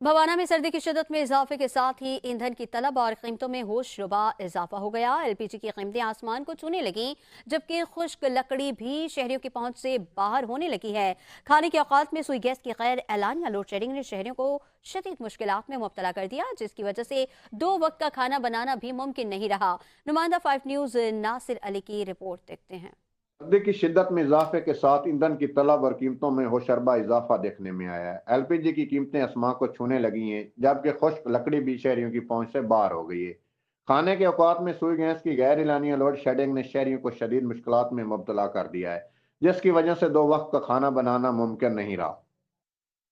भवाना में सर्दी की शिद्दत में इजाफे के साथ ही ईंधन की तलब और कीमतों में होशरुबा इजाफा हो गया। एलपीजी की कीमतें आसमान को छूने लगी, जबकि खुश्क लकड़ी भी शहरियों की पहुंच से बाहर होने लगी है। खाने के औकात में सुई गैस की गैर एलानिया लोड शेडिंग ने शहरियों को शदीद मुश्किलात में मुब्तला कर दिया, जिसकी वजह से दो वक्त का खाना बनाना भी मुमकिन नहीं रहा। नुमाइंदा 5 न्यूज़ नासिर अली की रिपोर्ट देखते हैं। सर्दी की शिद्दत में इजाफे के साथ ईंधन की तलब और कीमतों में होशरबा इजाफा देखने में आया है। एलपीजी की कीमतें आसमान को छूने लगी हैं, जबकि खुश्क लकड़ी भी शहरियों की पहुंच से बाहर हो गई है। खाने के औकात में सुई गैस की गैर एलानिया लोड शेडिंग ने शहरियों को शदीद मुश्किलात में मुब्तला कर दिया है, जिसकी वजह से दो वक्त का खाना बनाना मुमकिन नहीं रहा।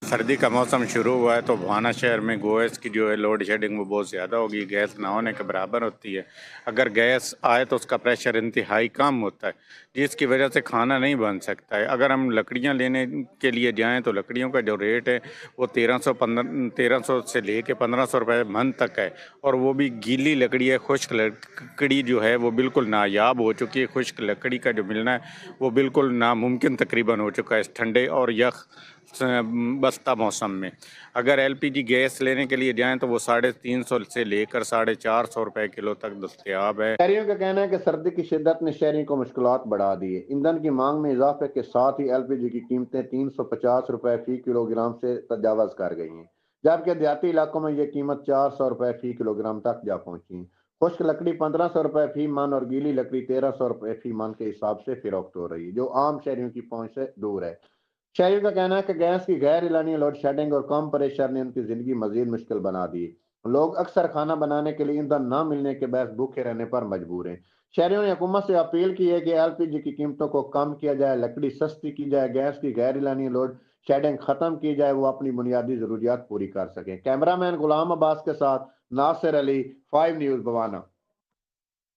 सर्दी का मौसम शुरू हुआ है तो भाना शहर में गैस की जो है लोड शेडिंग वो बहुत ज़्यादा होगी। गैस ना होने के बराबर होती है। अगर गैस आए तो उसका प्रेशर इंतहाई कम होता है, जिसकी वजह से खाना नहीं बन सकता है। अगर हम लकड़ियां लेने के लिए जाएं तो लकड़ियों का जो रेट है वो 1300 से ले कर 1500 रुपये मन तक है, और वो भी गीली लकड़ी है। खुश्क लकड़ी जो है वो बिल्कुल नायाब हो चुकी है। खुश्क लकड़ी का जो मिलना है वो बिल्कुल नामुमकिन तकरीबन हो चुका है इस ठंडे और यख बस्ता मौसम में। अगर एलपीजी गैस लेने के लिए जाएं तो वो 350 से लेकर 450 रुपए किलो तक दस्तयाब है। शहरियों का कहना है कि सर्दी की शिद्दत ने शहरियों को मुश्किलात बढ़ा दी है। ईंधन की मांग में इजाफे के साथ ही एलपीजी की कीमतें 350 रुपए फी किलोग्राम से तजावज़ कर गई हैं, जबकि देहाती इलाकों में यह कीमत 400 रुपए फी किलोग्राम तक जा पहुंची है। खुश्क लकड़ी 1500 रुपए फी मन और गीली लकड़ी 1300 रुपए फी मन के हिसाब से फरोख्त हो रही है, जो आम शहरियों की पहुंच से दूर है। शहरियों का कहना है कि गैस की गैर एलानी लोड शेडिंग और कम प्रेशर ने उनकी जिंदगी मजीद मुश्किल बना दी। लोग अक्सर खाना बनाने के लिए ईंधन न मिलने के बहस भूखे रहने पर मजबूर हैं। शहरियों ने हुकूमत से अपील की है कि एलपीजी की कीमतों को कम किया जाए, लकड़ी सस्ती की जाए, गैस की गैर एलानी लोड शेडिंग खत्म की जाए, वो अपनी बुनियादी जरूरियात पूरी कर सकें। कैमरामैन गुलाम अब्बास के साथ नासिर अली, 5 न्यूज़, भवाना।